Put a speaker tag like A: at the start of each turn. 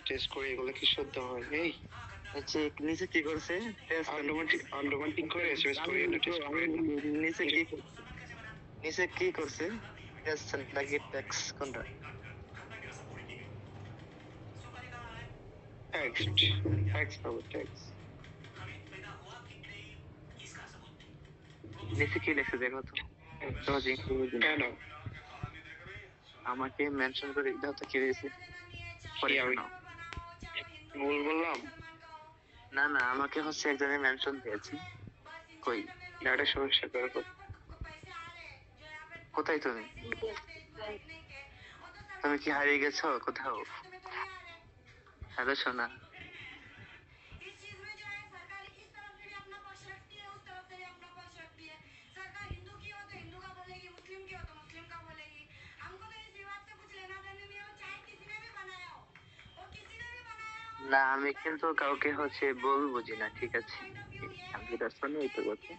A: Test করে এগুলো কি সত্য হয়? এই
B: আচ্ছা নিচে কি করছে?
A: আন্ডারমান্টিং করে এসএমএস করে এটা টেস্ট করে না।
B: নিচে কি করছে? টেস্ট নাকি ট্যাক্স কোনটা?
A: টেক্সট টেক্সট হবে টেক্সট।
B: নিচে কি লেখছে দেখো তো। সহজ ইংরেজি
A: কেন
B: আমাকে মেনশন করে দাও তো কি দিয়েছে পরে
A: আমি
B: শোনাও।
A: ভুল বললাম?
B: না না আমাকে হচ্ছে একজনের মেনশন দিয়েছে। কই
A: এটা সমস্যা করে
B: কোথায় তুমি? তুমি কি হারিয়ে গেছো কোথাও? হ্যালো সোনা। না আমি কিন্তু কাউকে হচ্ছে বলবো না, ঠিক আছে? আমি যেটা শুনি ওই তো কথা।